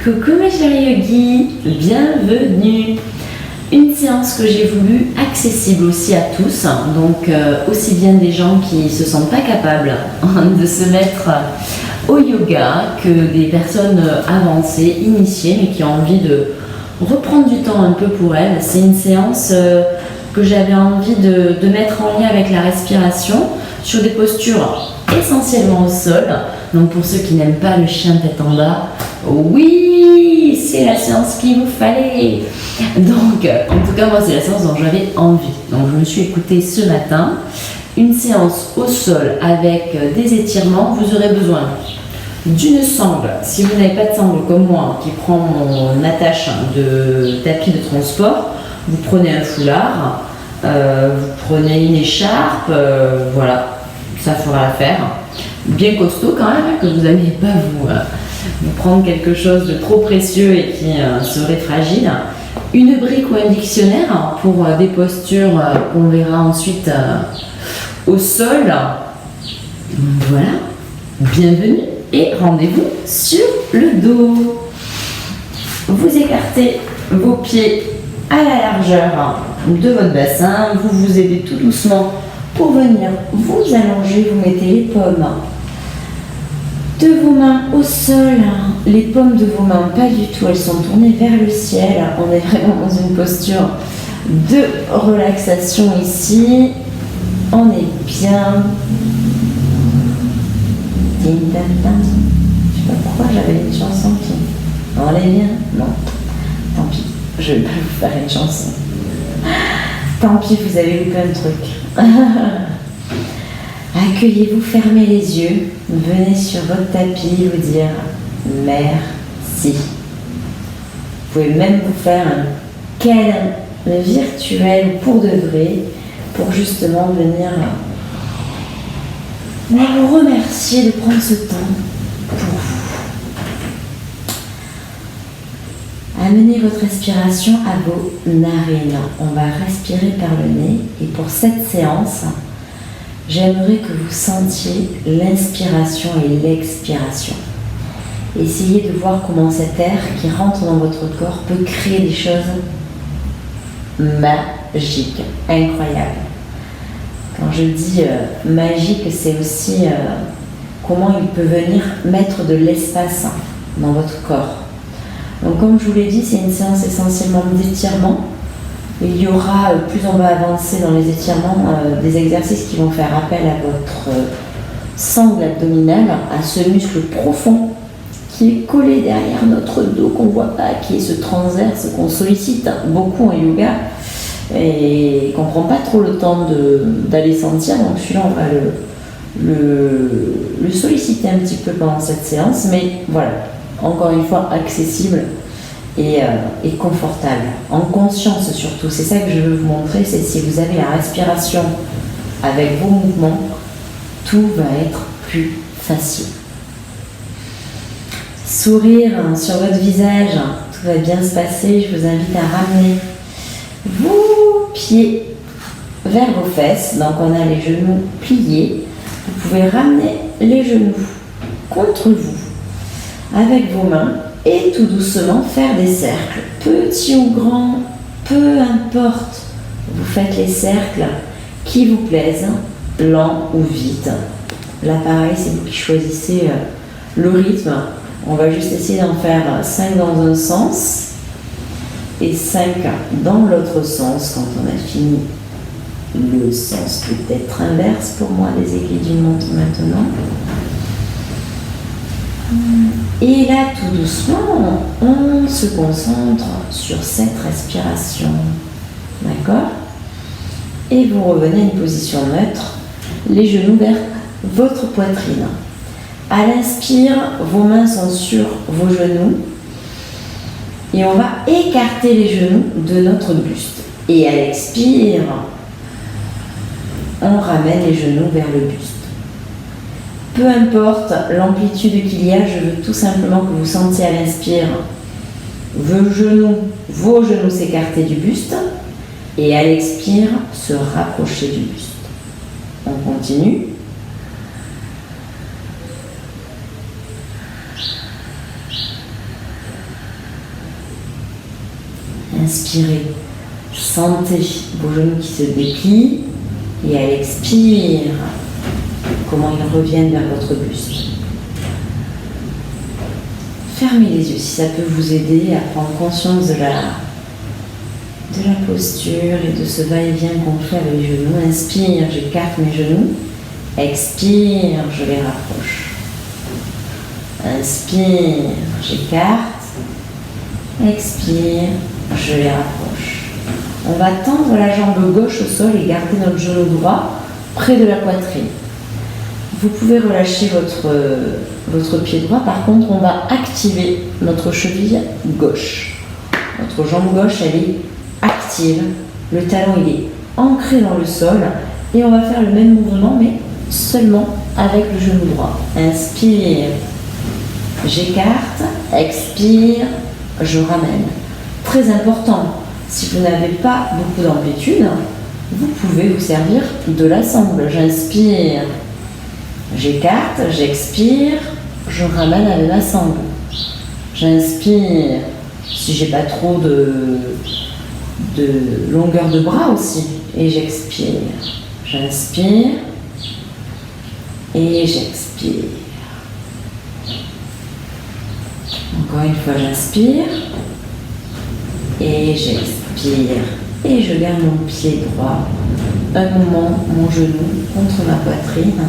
Coucou mes chéris yogis, bienvenue. Une séance que j'ai voulu accessible aussi à tous, donc aussi bien des gens qui ne se sentent pas capables de se mettre au yoga que des personnes avancées, initiées, mais qui ont envie de reprendre du temps un peu pour elles. C'est une séance que j'avais envie de mettre en lien avec la respiration sur des postures essentiellement au sol. Donc pour ceux qui n'aiment pas le chien tête en bas, oui, c'est la séance qu'il vous fallait. Donc en tout cas moi c'est la séance dont j'avais envie. Donc je me suis écoutée ce matin une séance au sol avec des étirements. Vous aurez besoin d'une sangle, si vous n'avez pas de sangle comme moi qui prend mon attache de tapis de transport, vous prenez un foulard, vous prenez une écharpe, voilà, ça fera l'affaire. Bien costaud quand même, que vous n'allez pas vous prendre quelque chose de trop précieux et qui serait fragile. Une brique ou un dictionnaire pour des postures qu'on verra ensuite au sol. Voilà, bienvenue et rendez-vous sur le dos. Vous écartez vos pieds à la largeur de votre bassin, vous vous aidez tout doucement pour venir vous allonger, vous mettez les paumes de vos mains au sol, les paumes de vos mains pas du tout, elles sont tournées vers le ciel. On est vraiment dans une posture de relaxation ici. On est bien. Je sais pas pourquoi j'avais une chanson qui... On est bien? Non. Tant pis, je vais pas vous faire une chanson. Tant pis, vous avez eu plein de trucs. Accueillez-vous, fermez les yeux, venez sur votre tapis vous dire merci. Vous pouvez même vous faire un câlin virtuel pour de vrai, pour justement venir vous remercier de prendre ce temps pour vous. Amenez votre respiration à vos narines. On va respirer par le nez et pour cette séance, j'aimerais que vous sentiez l'inspiration et l'expiration. Essayez de voir comment cet air qui rentre dans votre corps peut créer des choses magiques, incroyables. Quand je dis magique, c'est aussi comment il peut venir mettre de l'espace dans votre corps. Donc comme je vous l'ai dit, c'est une séance essentiellement d'étirement. Il y aura, plus on va avancer dans les étirements, des exercices qui vont faire appel à votre sangle abdominale, à ce muscle profond qui est collé derrière notre dos, qu'on ne voit pas, qui est ce transverse qu'on sollicite beaucoup en yoga et qu'on ne prend pas trop le temps d'aller sentir. Donc celui-là, on va le solliciter un petit peu pendant cette séance, mais voilà, encore une fois, accessible et confortable, en conscience surtout. C'est ça que je veux vous montrer, c'est si vous avez la respiration avec vos mouvements, tout va être plus facile. Sourire sur votre visage, tout va bien se passer. Je vous invite à ramener vos pieds vers vos fesses. Donc on a les genoux pliés. Vous pouvez ramener les genoux contre vous avec vos mains et tout doucement faire des cercles, petits ou grands, peu importe. Vous faites les cercles qui vous plaisent, lent ou vite. Là pareil, c'est vous qui choisissez le rythme. On va juste essayer d'en faire 5 dans un sens et 5 dans l'autre sens quand on a fini le sens peut-être inverse pour moi des aiguilles d'une montre maintenant. Et là, tout doucement, on se concentre sur cette respiration. D'accord? Et vous revenez à une position neutre, les genoux vers votre poitrine. À l'inspire, vos mains sont sur vos genoux. Et on va écarter les genoux de notre buste. Et à l'expire, on ramène les genoux vers le buste. Peu importe l'amplitude qu'il y a, je veux tout simplement que vous sentiez à l'inspire vos genoux s'écarter du buste et à l'expire se rapprocher du buste. On continue. Inspirez. Sentez vos genoux qui se déplient. Et à l'expire, comment ils reviennent vers votre buste. Fermez les yeux si ça peut vous aider à prendre conscience de la posture et de ce va-et-vient qu'on fait avec les genoux. Inspire, j'écarte mes genoux. Expire, je les rapproche. Inspire, j'écarte. Expire, je les rapproche. On va tendre la jambe gauche au sol et garder notre genou droit près de la poitrine. Vous pouvez relâcher votre pied droit. Par contre, on va activer notre cheville gauche. Notre jambe gauche, elle est active. Le talon, il est ancré dans le sol. Et on va faire le même mouvement, mais seulement avec le genou droit. Inspire, j'écarte. Expire, je ramène. Très important, si vous n'avez pas beaucoup d'amplitude, vous pouvez vous servir de la sangle. J'inspire, j'écarte, j'expire, je ramène avec la sangle. J'inspire, si j'ai pas trop de longueur de bras aussi, et j'expire. J'inspire et j'expire. Encore une fois, j'inspire et j'expire. Et je garde mon pied droit. Un moment, mon genou contre ma poitrine.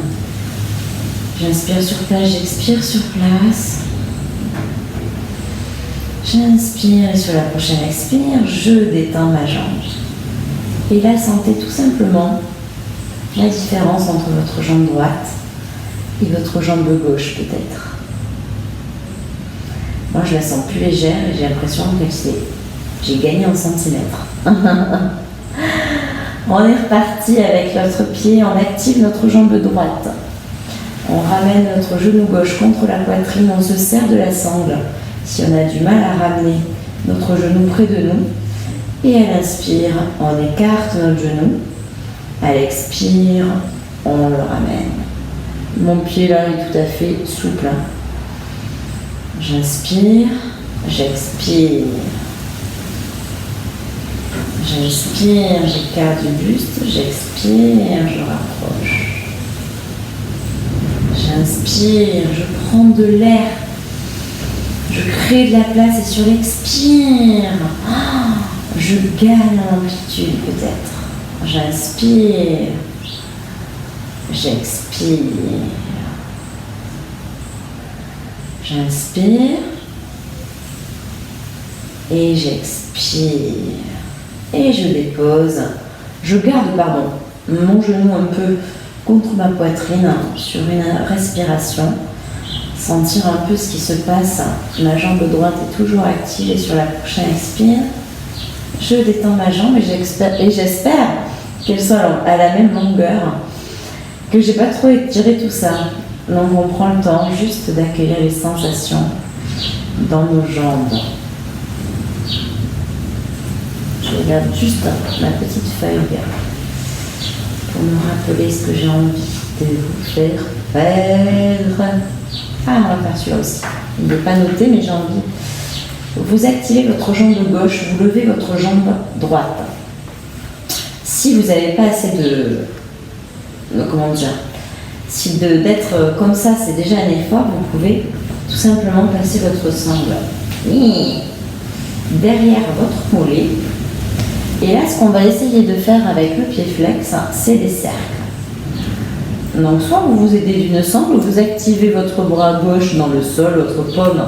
J'inspire sur place, j'expire sur place. J'inspire et sur la prochaine expire, je détends ma jambe. Et là, sentez tout simplement la différence entre votre jambe droite et votre jambe gauche peut-être. Moi, je la sens plus légère et j'ai l'impression que j'ai gagné en centimètres. On est reparti avec l'autre pied, on active notre jambe droite. On ramène notre genou gauche contre la poitrine, on se serre de la sangle. Si on a du mal à ramener notre genou près de nous, et à l'inspire, on écarte notre genou. À l'expire, on le ramène. Mon pied là est tout à fait souple. J'inspire, j'expire. J'inspire, j'écarte du buste, j'expire, je rapproche. J'inspire, je prends de l'air. Je crée de la place et sur l'expire, je gagne en amplitude peut-être. J'inspire, j'expire. J'inspire et j'expire. Et je dépose. Je garde, mon genou un peu contre ma poitrine sur une respiration. Sentir un peu ce qui se passe. Ma jambe droite est toujours active et sur la prochaine expire, je détends ma jambe et j'espère qu'elle soit à la même longueur, que j'ai pas trop étiré tout ça. Donc on prend le temps juste d'accueillir les sensations dans nos jambes. Je regarde juste ma petite feuille pour me rappeler ce que j'ai envie de vous faire faire. Ah, on va faire celui-là aussi. Il n'est pas noté, mais j'ai envie. Vous activez votre jambe gauche, vous levez votre jambe droite. Si vous n'avez pas assez si d'être comme ça, c'est déjà un effort, vous pouvez tout simplement passer votre sangle derrière votre mollet. Et là, ce qu'on va essayer de faire avec le pied flex, c'est des cercles. Donc soit vous vous aidez d'une sangle, vous activez votre bras gauche dans le sol, votre paume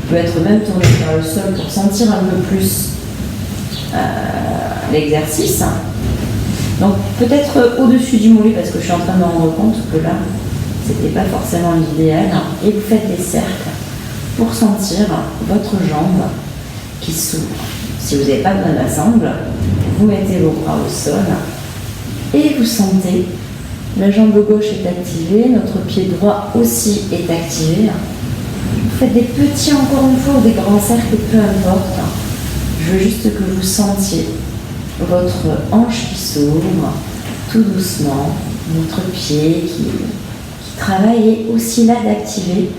peut être même tournée vers le sol pour sentir un peu plus l'exercice. Donc peut-être au-dessus du mollet parce que je suis en train de me rendre compte que là, c'était pas forcément l'idéal. Et vous faites des cercles pour sentir votre jambe qui s'ouvre. Si vous n'avez pas besoin de la sangle, vous mettez vos bras au sol et vous sentez. La jambe gauche est activée, notre pied droit aussi est activé. Vous faites des petits, encore une fois, ou des grands cercles, peu importe. Je veux juste que vous sentiez votre hanche qui s'ouvre tout doucement, votre pied qui travaille et aussi là d'activer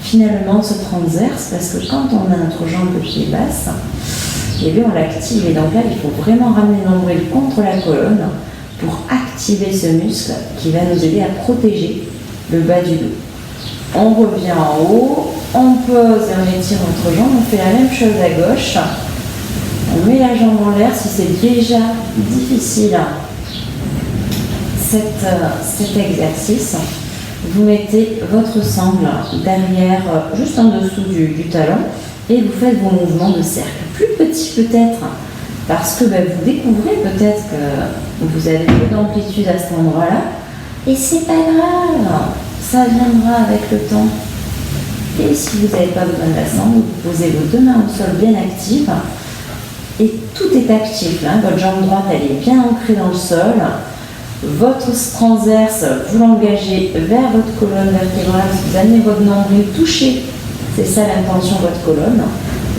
finalement ce transverse parce que quand on a notre jambe qui est basse, et bien on l'active. Et donc là, il faut vraiment ramener le nombril contre la colonne pour activer ce muscle qui va nous aider à protéger le bas du dos. On revient en haut, on pose et on étire notre jambe. On fait la même chose à gauche. On met la jambe en l'air si c'est déjà difficile cet exercice. Vous mettez votre sangle derrière, juste en dessous du talon, et vous faites vos mouvements de cercle. Plus petit peut-être, parce que vous découvrez peut-être que vous avez peu d'amplitude à cet endroit-là, et c'est pas grave, ça viendra avec le temps. Et si vous n'avez pas besoin de la sangle, vous posez vos deux mains au sol bien actives, et tout est actif, là. Votre jambe droite elle est bien ancrée dans le sol. Votre transverse, vous l'engagez vers votre colonne vertébrale, vous amenez votre nombril touché, c'est ça l'intention de votre colonne.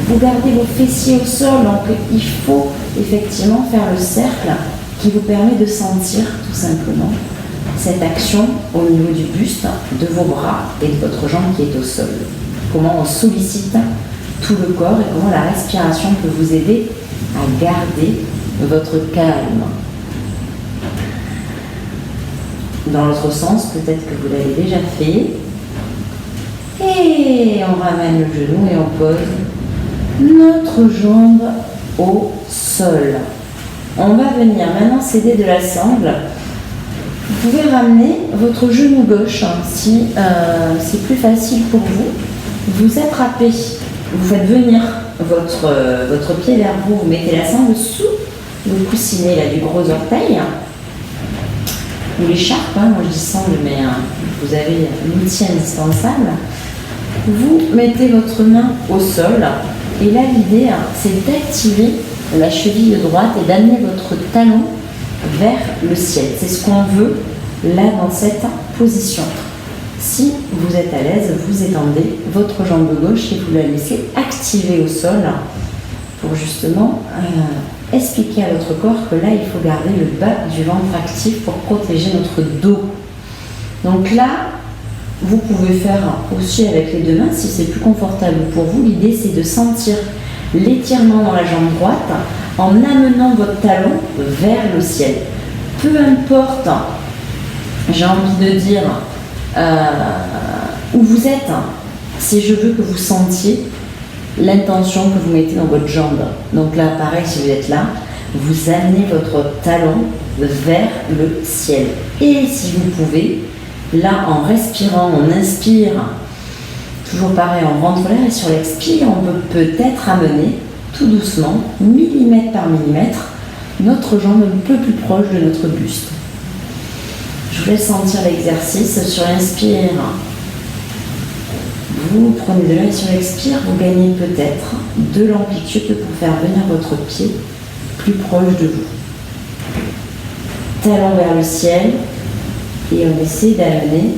Vous gardez vos fessiers au sol, donc il faut effectivement faire le cercle qui vous permet de sentir tout simplement cette action au niveau du buste, de vos bras et de votre jambe qui est au sol. Comment on sollicite tout le corps et comment la respiration peut vous aider à garder votre calme. Dans l'autre sens, peut-être que vous l'avez déjà fait. Et on ramène le genou et on pose notre jambe au sol. On va venir maintenant s'aider de la sangle. Vous pouvez ramener votre genou gauche si c'est plus facile pour vous. Vous attrapez, vous faites venir votre pied vers vous, vous mettez la sangle sous le coussinet là, du gros orteil. Ou l'écharpe, moi je dis sangle, mais vous avez l'outil indispensable. Vous mettez votre main au sol et là l'idée c'est d'activer la cheville droite et d'amener votre talon vers le ciel. C'est ce qu'on veut là dans cette position. Si vous êtes à l'aise, vous étendez votre jambe gauche et vous la laissez activer au sol pour justement expliquer à votre corps que là, il faut garder le bas du ventre actif pour protéger notre dos. Donc là, vous pouvez faire aussi avec les deux mains si c'est plus confortable pour vous. L'idée, c'est de sentir l'étirement dans la jambe droite en amenant votre talon vers le ciel. Peu importe, j'ai envie de dire, où vous êtes, si je veux que vous sentiez l'intention que vous mettez dans votre jambe. Donc là, pareil, si vous êtes là, vous amenez votre talon vers le ciel. Et si vous pouvez, là, en respirant, on inspire, toujours pareil, on rentre l'air et sur l'expire, on peut peut-être amener tout doucement, millimètre par millimètre, notre jambe un peu plus proche de notre buste. Je vous laisse sentir l'exercice. Sur l'inspire, vous prenez de l'air et sur l'expire, vous gagnez peut-être de l'amplitude pour faire venir votre pied plus proche de vous. Talon vers le ciel et on essaie d'amener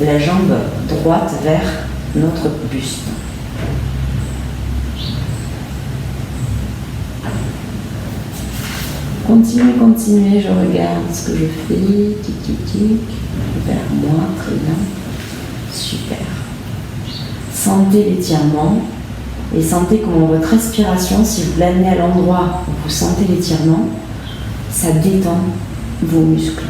la jambe droite vers notre buste. Continuez, je regarde ce que je fais, tic tic tic, vers moi, très bien, super. Sentez l'étirement et sentez comment votre respiration, si vous l'amenez à l'endroit où vous sentez l'étirement, ça détend vos muscles.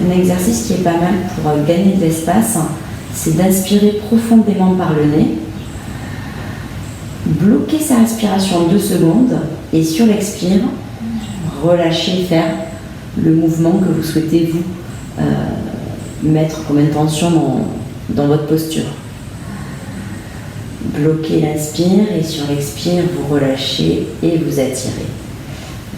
Un exercice qui est pas mal pour gagner de l'espace, c'est d'inspirer profondément par le nez, bloquer sa respiration 2 secondes et sur l'expire, relâcher, faire le mouvement que vous souhaitez vous mettre comme intention dans votre posture. Bloquez l'inspire et sur l'expire, vous relâchez et vous attirez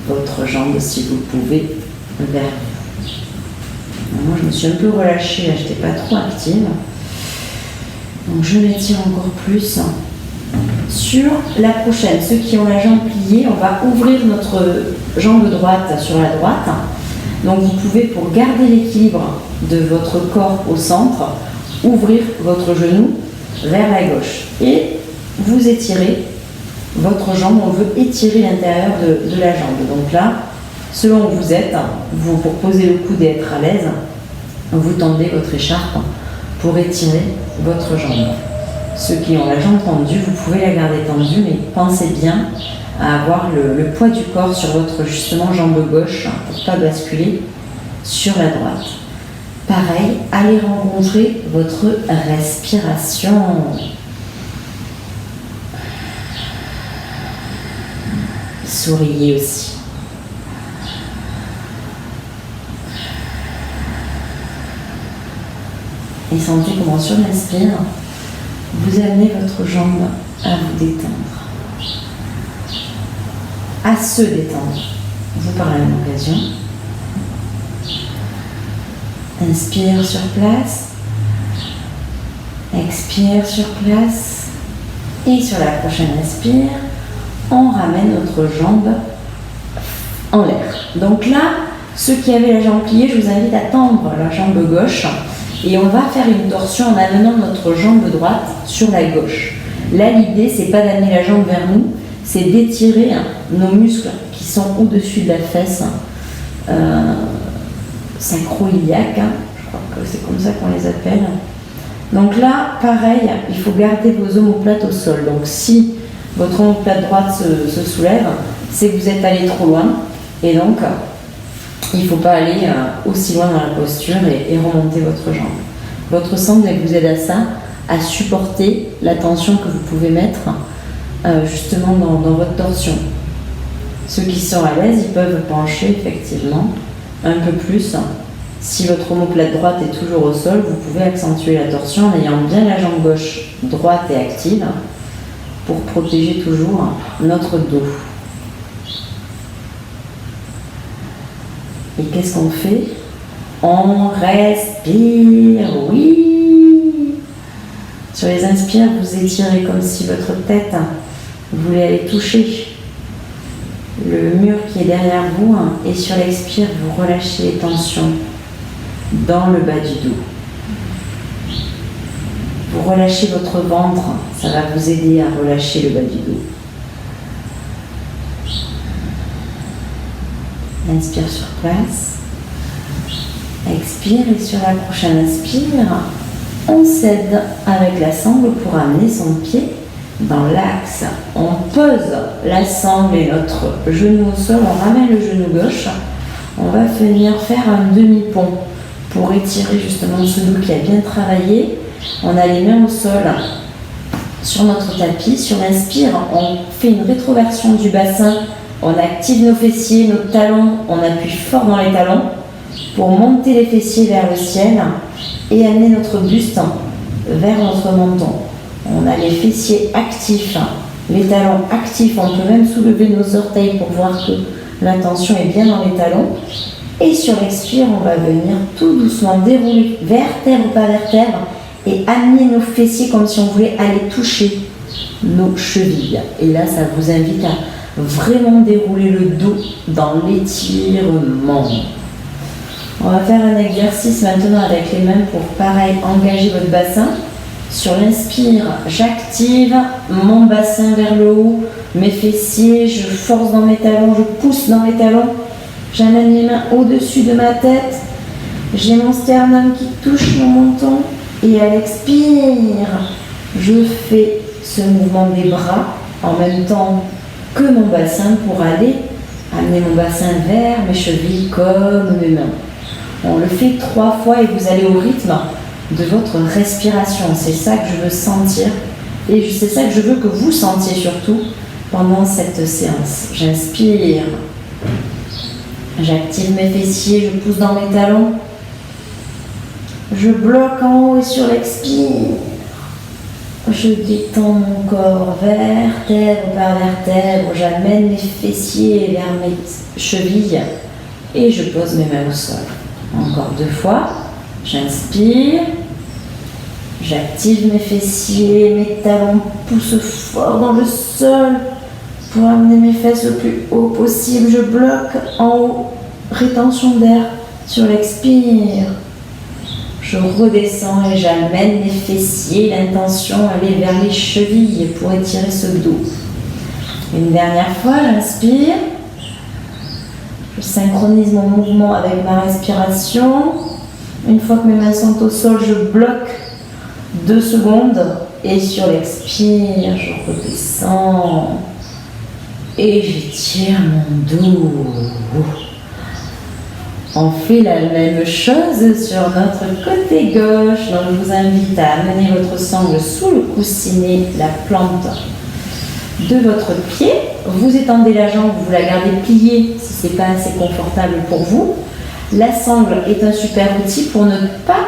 votre jambe, si vous le pouvez, vers vous. Moi, je me suis un peu relâchée, je n'étais pas trop active. Donc, je m'étire encore plus. Sur la prochaine, ceux qui ont la jambe pliée, on va ouvrir notre jambe droite sur la droite. Donc vous pouvez, pour garder l'équilibre de votre corps au centre, ouvrir votre genou vers la gauche. Et vous étirez votre jambe, on veut étirer l'intérieur de la jambe. Donc là, selon où vous êtes, vous pour poser le coude et être à l'aise, vous tendez votre écharpe pour étirer votre jambe. Ceux qui ont la jambe tendue, vous pouvez la garder tendue, mais pensez bien à avoir le poids du corps sur votre justement jambe gauche pour ne pas basculer sur la droite. Pareil, allez rencontrer votre respiration. Souriez aussi. Et sentez comment sur l'inspire, vous amenez votre jambe à vous détendre. À se détendre. Vous par la même occasion. Inspire sur place. Expire sur place. Et sur la prochaine inspire, on ramène notre jambe en l'air. Donc là, ceux qui avaient la jambe pliée, je vous invite à tendre la jambe gauche et on va faire une torsion en amenant notre jambe droite sur la gauche. Là, l'idée, c'est pas d'amener la jambe vers nous, c'est d'étirer nos muscles qui sont au-dessus de la fesse sacro-iliaque, je crois que c'est comme ça qu'on les appelle. Donc là, pareil, il faut garder vos omoplates au sol. Donc si votre omoplate droite se soulève, c'est que vous êtes allé trop loin. Et donc, il ne faut pas aller aussi loin dans la posture et remonter votre jambe. Votre sangle vous aide à ça, à supporter la tension que vous pouvez mettre justement dans votre torsion. Ceux qui sont à l'aise, ils peuvent pencher effectivement un peu plus. Si votre omoplate droite est toujours au sol, vous pouvez accentuer la torsion en ayant bien la jambe gauche droite et active pour protéger toujours notre dos. Et qu'est-ce qu'on fait? On respire, oui. Sur les inspires, vous étirez comme si votre tête voulait aller toucher le mur qui est derrière vous. Et sur l'expire, vous relâchez les tensions dans le bas du dos. Vous relâchez votre ventre, ça va vous aider à relâcher le bas du dos. Inspire sur place. Expire et sur la prochaine inspire, on s'aide avec la sangle pour amener son pied dans l'axe. On pose la sangle et notre genou au sol, on ramène le genou gauche. On va venir faire un demi-pont pour étirer justement ce dos qui a bien travaillé. On a les mains au sol sur notre tapis. Sur l'inspire, on fait une rétroversion du bassin. On active nos fessiers, nos talons, on appuie fort dans les talons pour monter les fessiers vers le ciel et amener notre buste vers notre menton. On a les fessiers actifs, les talons actifs, on peut même soulever nos orteils pour voir que la tension est bien dans les talons. Et sur l'expire, on va venir tout doucement dérouler vertèbre par vertèbre et amener nos fessiers comme si on voulait aller toucher nos chevilles. Et là, ça vous invite à vraiment dérouler le dos dans l'étirement. On va faire un exercice maintenant avec les mains pour pareil engager votre bassin. Sur l'inspire, j'active mon bassin vers le haut, mes fessiers, je force dans mes talons, je pousse dans mes talons, j'amène mes mains au-dessus de ma tête, j'ai mon sternum qui touche mon menton et à l'expire, je fais ce mouvement des bras en même temps que mon bassin pour aller amener mon bassin vers mes chevilles comme mes mains. On le fait 3 fois et vous allez au rythme de votre respiration. C'est ça que je veux sentir et c'est ça que je veux que vous sentiez surtout pendant cette séance. J'inspire, j'active mes fessiers, je pousse dans mes talons, je bloque en haut et sur l'expire. Je détends mon corps vertèbre par vertèbre, j'amène mes fessiers vers mes chevilles et je pose mes mains au sol. Encore 2 fois, j'inspire, j'active mes fessiers, mes talons poussent fort dans le sol pour amener mes fesses le plus haut possible. Je bloque en haut, rétention d'air sur l'expire. Je redescends et j'amène les fessiers, l'intention aller vers les chevilles pour étirer ce dos. Une dernière fois, j'inspire. Je synchronise mon mouvement avec ma respiration. Une fois que mes mains sont au sol, je bloque 2 secondes. Et sur l'expire, je redescends. Et j'étire mon dos. On fait la même chose sur notre côté gauche. Donc je vous invite à amener votre sangle sous le coussinet, la plante de votre pied. Vous étendez la jambe, vous la gardez pliée si ce n'est pas assez confortable pour vous. La sangle est un super outil pour ne pas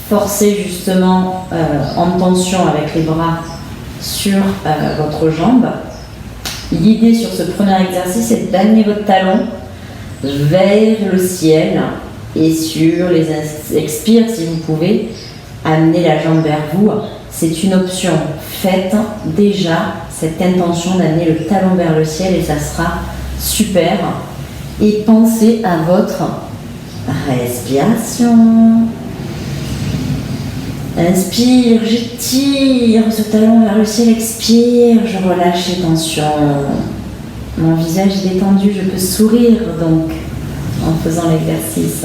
forcer justement en tension avec les bras sur votre jambe. L'idée sur ce premier exercice est d'amener votre talon vers le ciel et sur les expires, si vous pouvez, amener la jambe vers vous. C'est une option. Faites déjà cette intention d'amener le talon vers le ciel et ça sera super. Et pensez à votre respiration. Inspire, j'étire ce talon vers le ciel, expire, je relâche les tensions. Mon visage est détendu, je peux sourire donc en faisant l'exercice.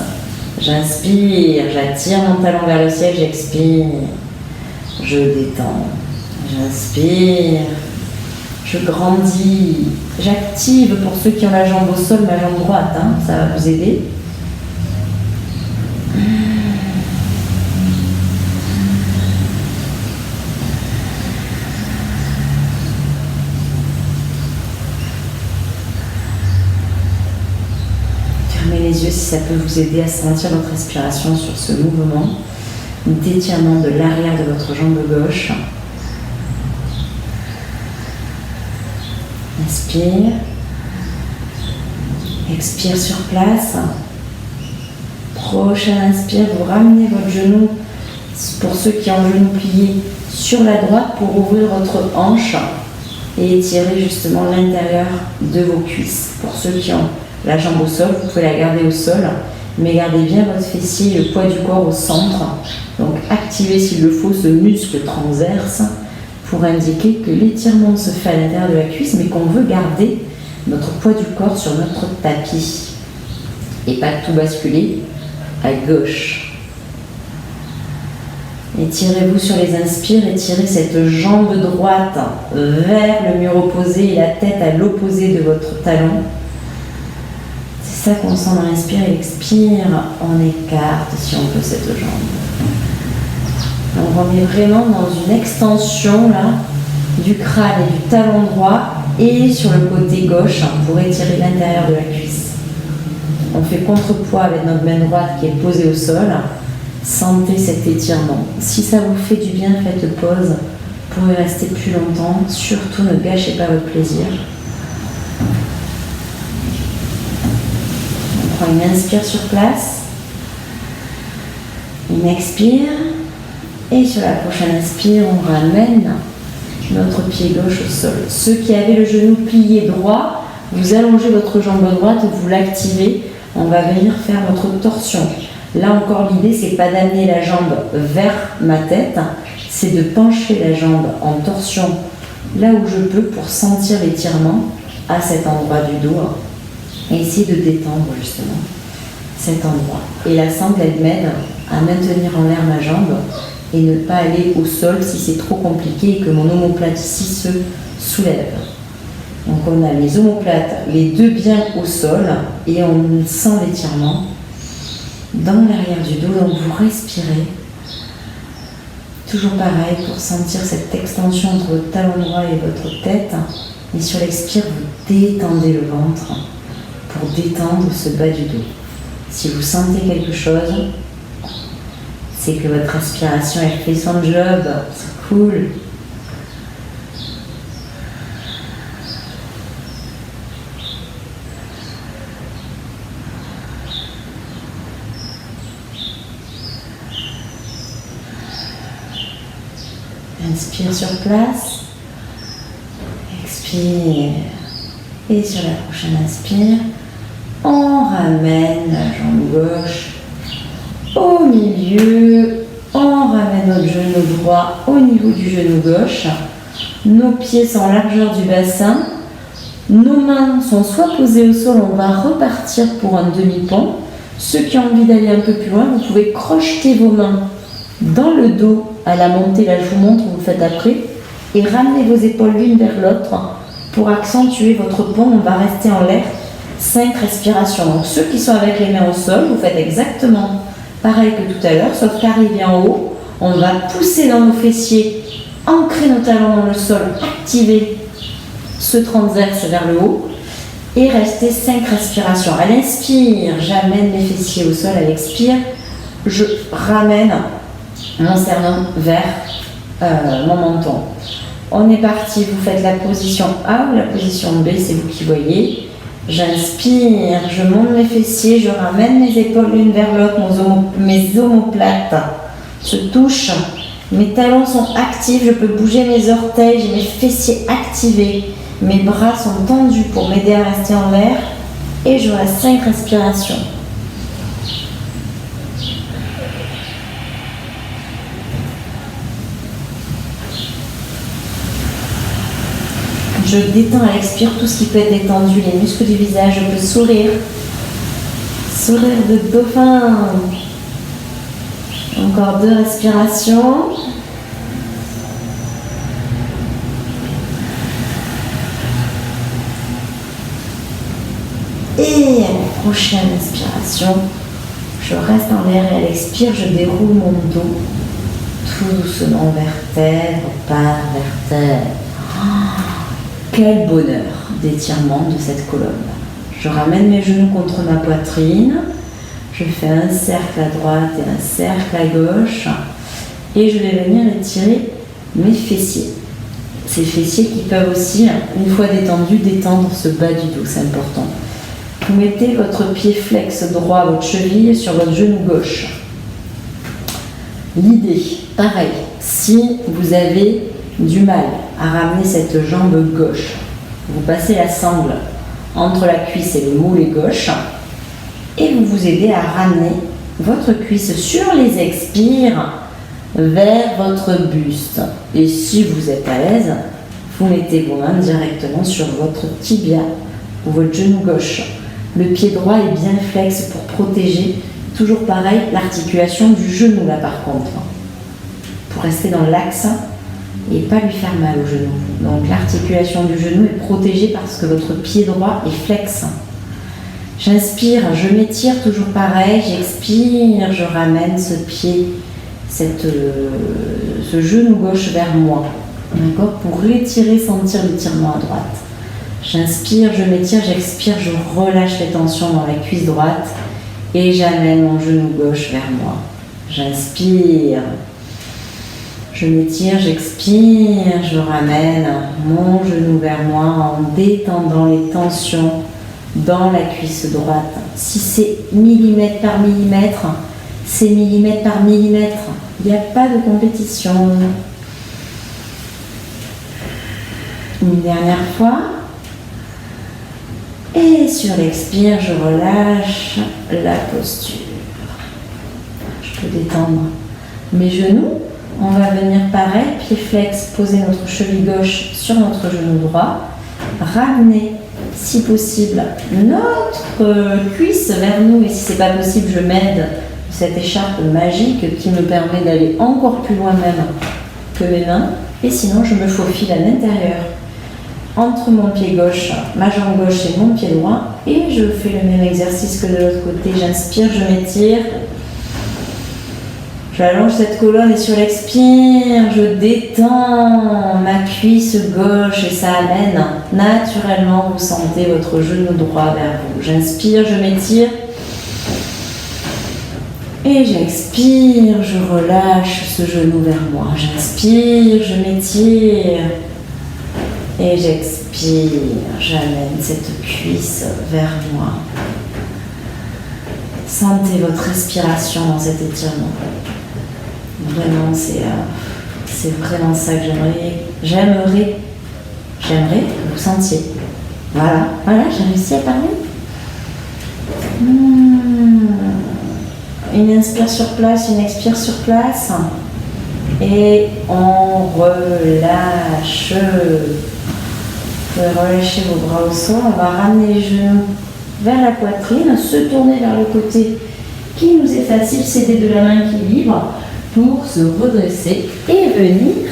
J'inspire, j'attire mon talon vers le ciel, j'expire, je détends. J'inspire, je grandis, j'active pour ceux qui ont la jambe au sol, ma jambe droite, ça va vous aider. Les yeux si ça peut vous aider à sentir votre respiration sur ce mouvement d'étirement de l'arrière de votre jambe gauche. Inspire, expire sur place. Prochain inspire, vous ramenez votre genou, pour ceux qui ont le genou plié, sur la droite pour ouvrir votre hanche et étirer justement l'intérieur de vos cuisses. Pour ceux qui ont la jambe au sol, vous pouvez la garder au sol, mais gardez bien votre fessier et le poids du corps au centre. Donc activez s'il le faut ce muscle transverse pour indiquer que l'étirement se fait à l'intérieur de la cuisse, mais qu'on veut garder notre poids du corps sur notre tapis. Et pas tout basculer à gauche. Étirez-vous sur les inspires, étirez cette jambe droite vers le mur opposé et la tête à l'opposé de votre talon. C'est ça qu'on sent dans l'inspire et l'expire, on écarte si on peut cette jambe. Donc on est vraiment dans une extension là, du crâne et du talon droit et sur le côté gauche pour étirer l'intérieur de la cuisse. On fait contrepoids avec notre main droite qui est posée au sol. Sentez cet étirement. Si ça vous fait du bien, faites pause pour y rester plus longtemps. Surtout ne gâchez pas votre plaisir. On prend une inspire sur place, une expire, et sur la prochaine inspire, on ramène notre pied gauche au sol. Ceux qui avaient le genou plié droit, vous allongez votre jambe droite, vous l'activez, on va venir faire notre torsion. Là encore, l'idée, c'est pas d'amener la jambe vers ma tête, c'est de pencher la jambe en torsion là où je peux pour sentir l'étirement à cet endroit du dos et essayer de détendre justement cet endroit. Et la sangle, elle m'aide à maintenir en l'air ma jambe et ne pas aller au sol si c'est trop compliqué et que mon omoplate ici se soulève. Donc on a les omoplates, les deux bien au sol et on sent l'étirement dans l'arrière du dos. Donc vous respirez. Toujours pareil pour sentir cette extension entre votre talon droit et votre tête. Et sur l'expire, vous détendez le ventre pour détendre ce bas du dos. Si vous sentez quelque chose, c'est que votre respiration, elle fait son job. C'est cool. Inspire sur place, expire, et sur la prochaine inspire, on ramène la jambe gauche au milieu, on ramène notre genou droit au niveau du genou gauche, nos pieds sont en largeur du bassin, nos mains sont soit posées au sol, on va repartir pour un demi-pont. Ceux qui ont envie d'aller un peu plus loin, vous pouvez crocheter vos mains dans le dos à la montée, là je vous montre, vous le faites après. Et ramenez vos épaules l'une vers l'autre pour accentuer votre pont. On va rester en l'air 5 respirations. Donc ceux qui sont avec les mains au sol, vous faites exactement pareil que tout à l'heure, sauf qu'arrivé en haut, on va pousser dans nos fessiers, ancrer nos talons dans le sol, activer ce transverse vers le haut et rester 5 respirations. À l'inspire, j'amène mes fessiers au sol. À l'expire, je ramène mon sternum vers mon menton. On est parti, vous faites la position A ou la position B, c'est vous qui voyez. J'inspire, je monte mes fessiers, je ramène mes épaules l'une vers l'autre, mes omoplates se touchent, mes talons sont actifs, je peux bouger mes orteils, j'ai mes fessiers activés, mes bras sont tendus pour m'aider à rester en l'air et je reste 5 respirations. Je détends à l'expire tout ce qui peut être détendu, les muscles du visage, je peux sourire. Sourire de dauphin. Encore 2 respirations. Et à la prochaine inspiration, je reste en l'air et à l'expire, je déroule mon dos tout doucement, vertèbre par vertèbre. Quel bonheur d'étirement de cette colonne. Je ramène mes genoux contre ma poitrine. Je fais un cercle à droite et un cercle à gauche. Et je vais venir étirer mes fessiers. Ces fessiers qui peuvent aussi, une fois détendus, détendre ce bas du dos, c'est important. Vous mettez votre pied flex droit, votre cheville sur votre genou gauche. L'idée, pareil, si vous avez du mal à ramener cette jambe gauche, vous passez la sangle entre la cuisse et le mollet gauche et vous vous aidez à ramener votre cuisse sur les expires vers votre buste. Et si vous êtes à l'aise, vous mettez vos mains directement sur votre tibia ou votre genou gauche. Le pied droit est bien flex pour protéger, toujours pareil, l'articulation du genou là par contre, pour rester dans l'axe et pas lui faire mal au genou. Donc l'articulation du genou est protégée parce que votre pied droit est flex. J'inspire, je m'étire toujours pareil, j'expire, je ramène ce pied, ce genou gauche vers moi, d'accord, pour l'étirer, sentir l'étirement à droite. J'inspire, je m'étire, j'expire, je relâche les tensions dans la cuisse droite et j'amène mon genou gauche vers moi. J'inspire. Je m'étire, j'expire, je ramène mon genou vers moi en détendant les tensions dans la cuisse droite. Si c'est millimètre par millimètre, c'est millimètre par millimètre. Il n'y a pas de compétition. Une dernière fois. Et sur l'expire, je relâche la posture. Je peux détendre mes genoux. On va venir pareil, pied flex, poser notre cheville gauche sur notre genou droit. Ramener, si possible, notre cuisse vers nous. Et si ce n'est pas possible, je m'aide de cette écharpe magique qui me permet d'aller encore plus loin même que mes mains. Et sinon, je me faufile à l'intérieur, entre mon pied gauche, ma jambe gauche et mon pied droit. Et je fais le même exercice que de l'autre côté. J'inspire, je m'étire. J'allonge cette colonne et sur l'expire, je détends ma cuisse gauche et ça amène naturellement, vous sentez votre genou droit vers vous. J'inspire, je m'étire et j'expire, je relâche ce genou vers moi. J'inspire, je m'étire et j'expire, j'amène cette cuisse vers moi. Sentez votre respiration dans cet étirement. Vraiment, c'est vraiment ça que j'aimerais que vous sentiez. Voilà, j'ai réussi à parler. Une inspire sur place, une expire sur place. Et on relâche. Vous pouvez relâcher vos bras au sol. On va ramener les genoux vers la poitrine, se tourner vers le côté qui nous est facile, céder de la main qui est libre. pour se redresser et venir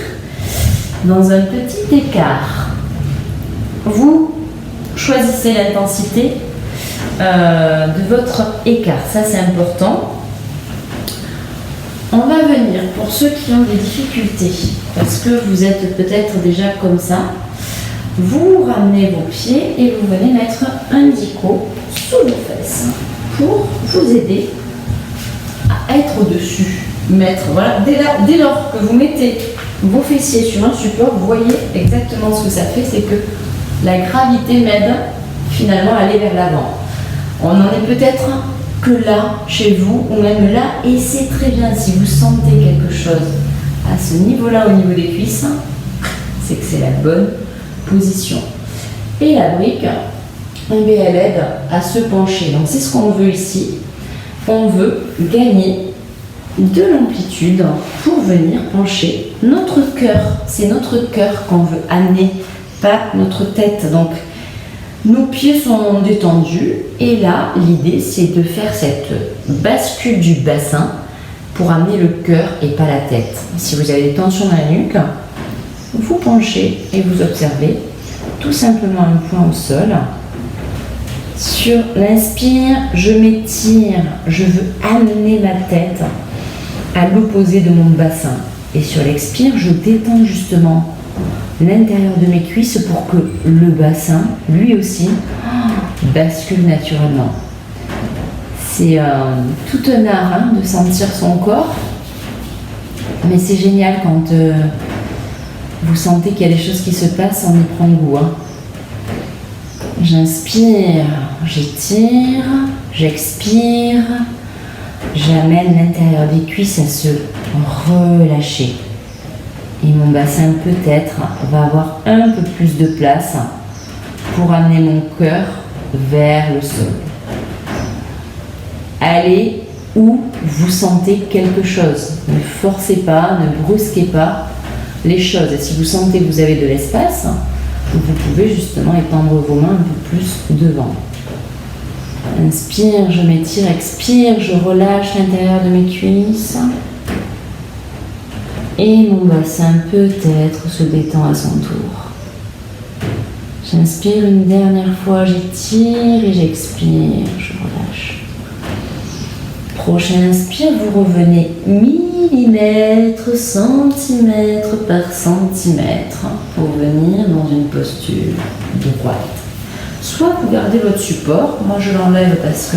dans un petit écart. Vous choisissez l'intensité de votre écart, ça c'est important. On va venir pour ceux qui ont des difficultés, parce que vous êtes peut-être déjà comme ça. Vous ramenez vos pieds et vous venez mettre un dico sous vos fesses pour vous aider à être au-dessus. Voilà, dès lors que vous mettez vos fessiers sur un support, vous voyez exactement ce que ça fait, c'est que la gravité m'aide finalement à aller vers l'avant. On en est peut-être que là, chez vous, ou même là, et c'est très bien. Si vous sentez quelque chose à ce niveau-là, au niveau des cuisses, c'est que c'est la bonne position. Et la brique, elle aide à se pencher. Donc c'est ce qu'on veut ici. On veut gagner de l'amplitude pour venir pencher notre cœur. C'est notre cœur qu'on veut amener, pas notre tête. Donc nos pieds sont détendus et là l'idée c'est de faire cette bascule du bassin pour amener le cœur et pas la tête. Si vous avez des tensions dans la nuque, vous penchez et vous observez tout simplement un point au sol. Sur l'inspire, je m'étire, je veux amener ma tête à l'opposé de mon bassin. Et sur l'expire, je détends justement l'intérieur de mes cuisses pour que le bassin, lui aussi, bascule naturellement. C'est tout un art de sentir son corps, mais c'est génial quand vous sentez qu'il y a des choses qui se passent, on y prend goût. J'inspire, j'étire, j'expire, j'amène l'intérieur des cuisses à se relâcher. Et mon bassin peut-être va avoir un peu plus de place pour amener mon cœur vers le sol. Allez où vous sentez quelque chose. Ne forcez pas, ne brusquez pas les choses. Et si vous sentez que vous avez de l'espace, vous pouvez justement étendre vos mains un peu plus devant. Inspire, je m'étire, expire, je relâche l'intérieur de mes cuisses. Et mon bassin peut-être se détend à son tour. J'inspire une dernière fois, j'étire et j'expire, je relâche. Prochain inspire, vous revenez millimètre, centimètre par centimètre pour venir dans une posture droite. Soit vous gardez votre support, moi je l'enlève parce que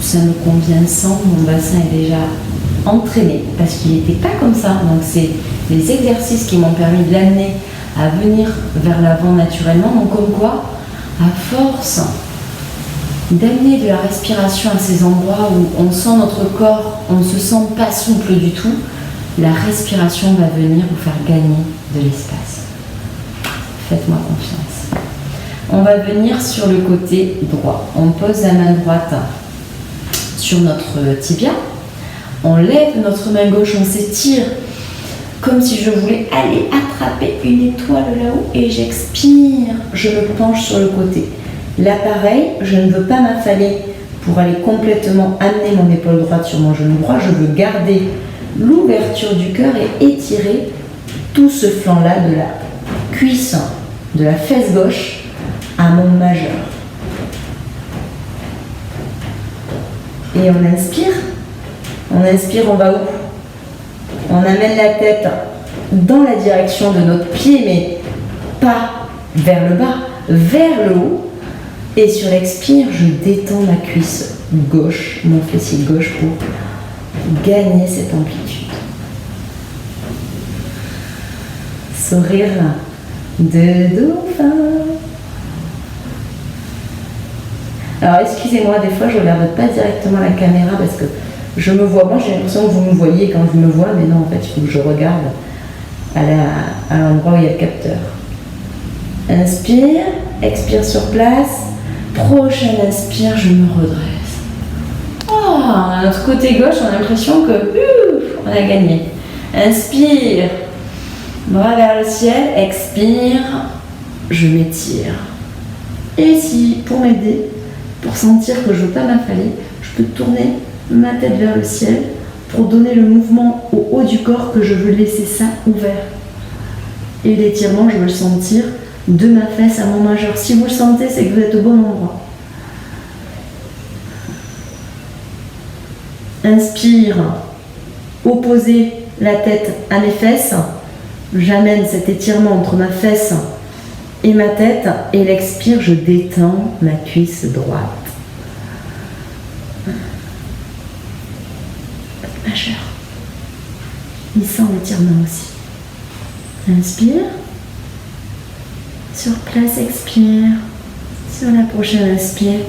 ça me convient sans, mon bassin est déjà entraîné parce qu'il n'était pas comme ça. Donc c'est les exercices qui m'ont permis de l'amener à venir vers l'avant naturellement. Donc comme quoi, à force d'amener de la respiration à ces endroits où on sent notre corps, on ne se sent pas souple du tout, la respiration va venir vous faire gagner de l'espace. Faites-moi confiance. On va venir sur le côté droit. On pose la main droite sur notre tibia. On lève notre main gauche, on s'étire comme si je voulais aller attraper une étoile là-haut et j'expire, je me penche sur le côté. Là pareil, je ne veux pas m'affaler pour aller complètement amener mon épaule droite sur mon genou droit, je veux garder l'ouverture du cœur et étirer tout ce flanc-là de la cuisse, de la fesse gauche à mon majeur. Et on inspire, on va où? On amène la tête dans la direction de notre pied, mais pas vers le bas, vers le haut. Et sur l'expire, je détends ma cuisse gauche, mon fessier gauche pour gagner cette amplitude. Sourire de dauphin. Alors excusez-moi, des fois je ne regarde pas directement la caméra parce que je me vois, moi j'ai l'impression que vous me voyez quand je me vois, mais non en fait il faut que je regarde à l'endroit où il y a le capteur. Inspire, expire sur place. Prochain inspire, je me redresse. Oh, à notre côté gauche, on a l'impression que on a gagné. Inspire, bras vers le ciel, expire, je m'étire. Et si, pour m'aider, pour sentir que je ne veux pas m'affaler, je peux tourner ma tête vers le ciel, pour donner le mouvement au haut du corps que je veux laisser ça ouvert. Et l'étirement, je veux le sentir de ma fesse à mon majeur. Si vous le sentez, c'est que vous êtes au bon endroit. Inspire, opposez la tête à mes fesses. J'amène cet étirement entre ma fesse et ma tête. Et l'expire, je détends ma cuisse droite. Majeur. Il sent l'étirement aussi. Inspire. Sur place, expire. Sur la prochaine inspire,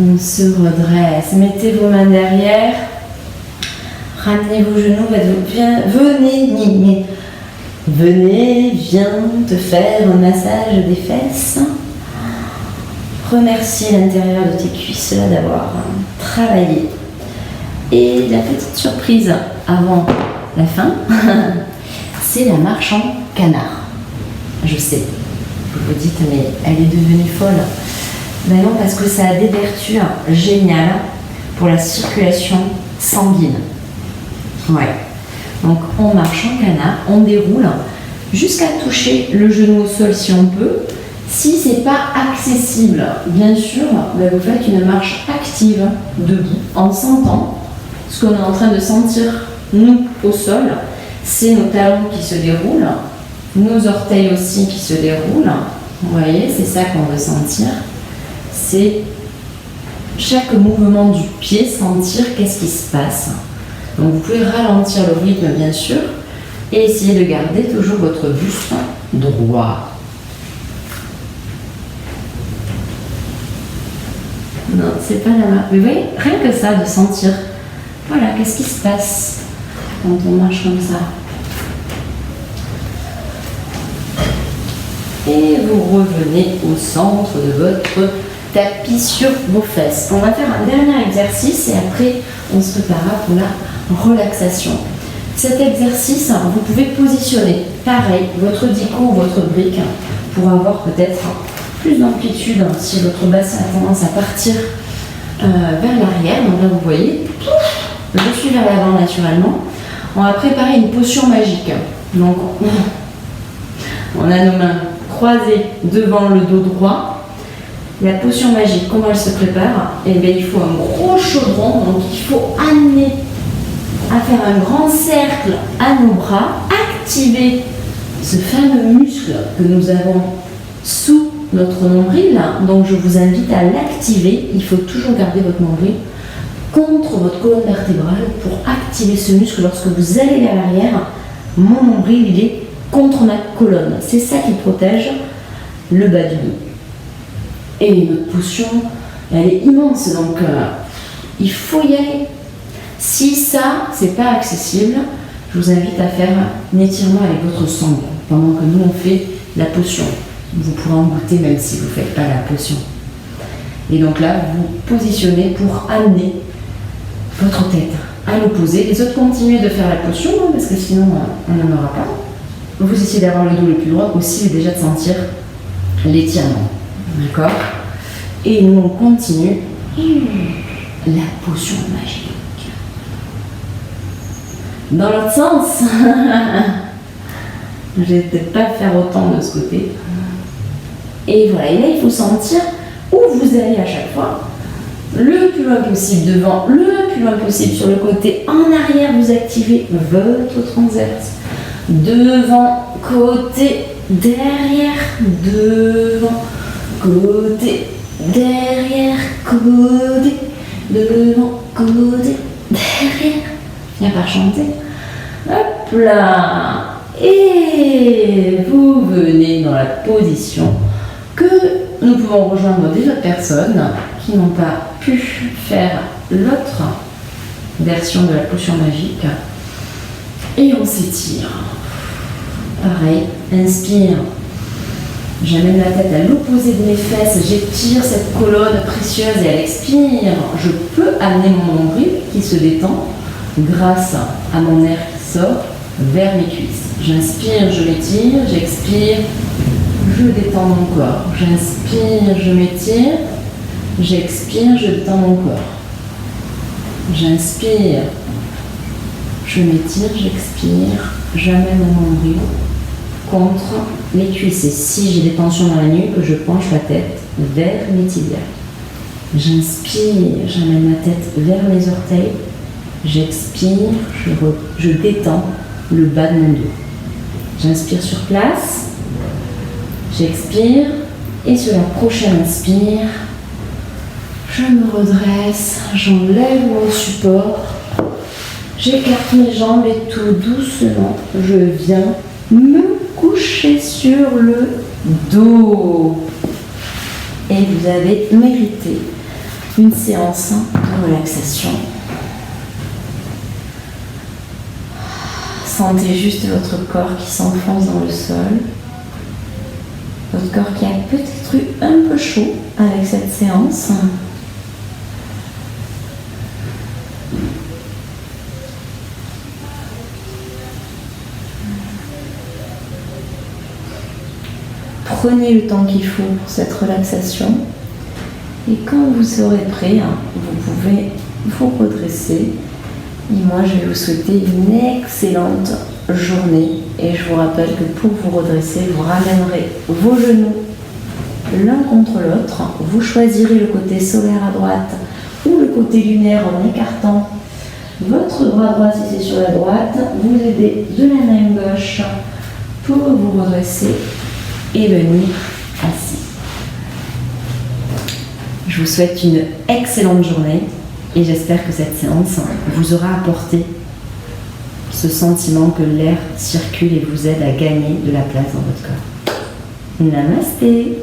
on se redresse. Mettez vos mains derrière. Ramenez vos genoux. Venez, viens te faire un massage des fesses. Remercie l'intérieur de tes cuisses là d'avoir travaillé. Et la petite surprise avant la fin, c'est la marche en canard. Je sais, vous vous dites, mais elle est devenue folle. Ben non, parce que ça a des vertus géniales pour la circulation sanguine. Ouais. Donc on marche en canard, on déroule jusqu'à toucher le genou au sol si on peut. Si c'est pas accessible, bien sûr, ben vous faites une marche active debout en sentant ce qu'on est en train de sentir nous au sol. C'est nos talons qui se déroulent, nos orteils aussi qui se déroulent. Vous voyez, c'est ça qu'on veut sentir. C'est chaque mouvement du pied, sentir qu'est-ce qui se passe. Donc vous pouvez ralentir le rythme bien sûr et essayer de garder toujours votre buste droit. Non, c'est pas la main. Mais vous voyez, rien que ça, de sentir, voilà, qu'est-ce qui se passe quand on marche comme ça. Et vous revenez au centre de votre tapis sur vos fesses. On va faire un dernier exercice et après on se préparera pour la relaxation. Cet exercice, vous pouvez positionner pareil votre dico ou votre brique pour avoir peut-être plus d'amplitude si votre bassin a tendance à partir vers l'arrière. Donc là vous voyez, je suis vers l'avant naturellement. On va préparer une potion magique. Donc on a nos mains croisées devant le dos droit. La potion magique, comment elle se prépare? Eh bien, il faut un gros chaudron, donc il faut amener à faire un grand cercle à nos bras, activer ce fameux muscle que nous avons sous notre nombril. Donc je vous invite à l'activer. Il faut toujours garder votre nombril contre votre colonne vertébrale pour activer ce muscle. Lorsque vous allez vers l'arrière, mon nombril il est contre ma colonne. C'est ça qui protège le bas du dos. Et notre potion, elle est immense, donc il faut y aller. Si ça, c'est pas accessible, je vous invite à faire un étirement avec votre sangle pendant que nous on fait la potion. Vous pourrez en goûter même si vous ne faites pas la potion. Et donc là, vous positionnez pour amener votre tête à l'opposé. Les autres continuez de faire la potion, hein, parce que sinon on n'en aura pas. Vous essayez d'avoir le dos le plus droit possible et déjà de sentir l'étirement. D'accord? Et nous on continue la potion magique. Dans l'autre sens, je vais peut-être pas faire autant de ce côté. Et voilà, et là il faut sentir où vous allez à chaque fois. Le plus loin possible devant, le plus loin possible sur le côté. En arrière, vous activez votre transverse. Devant, côté, derrière, devant, côté, derrière, côté, devant, côté, derrière. Viens par chanter. Hop là. Et vous venez dans la position que nous pouvons rejoindre des autres personnes qui n'ont pas pu faire l'autre version de la potion magique. Et on s'étire. Pareil, inspire. J'amène la tête à l'opposé de mes fesses, j'étire cette colonne précieuse et à l'expire, je peux amener mon nombril qui se détend grâce à mon air qui sort vers mes cuisses. J'inspire, je m'étire, j'expire, je détends mon corps. J'inspire, je m'étire, j'expire, je détends mon corps. J'inspire, Je m'étire, j'expire, j'amène mon nombril contre les cuisses. Et si j'ai des tensions dans la nuque, je penche la tête vers mes tibias. J'inspire, j'amène ma tête vers mes orteils. J'expire, je détends le bas de mon dos. J'inspire sur place, j'expire et sur la prochaine inspire, je me redresse, j'enlève mon support, j'écarte mes jambes et tout doucement, je viens me coucher sur le dos. Et vous avez mérité une séance de relaxation. Sentez juste votre corps qui s'enfonce dans le sol. Votre corps qui a peut-être eu un peu chaud avec cette séance. Prenez le temps qu'il faut pour cette relaxation. Et quand vous serez prêt, vous pouvez vous redresser. Et moi, je vais vous souhaiter une excellente journée. Et je vous rappelle que pour vous redresser, vous ramènerez vos genoux l'un contre l'autre. Vous choisirez le côté solaire à droite ou le côté lunaire en écartant votre bras droit si c'est sur la droite. Vous aidez de la main gauche pour vous redresser et venir assis. Je vous souhaite une excellente journée et j'espère que cette séance vous aura apporté ce sentiment que l'air circule et vous aide à gagner de la place dans votre corps. Namasté!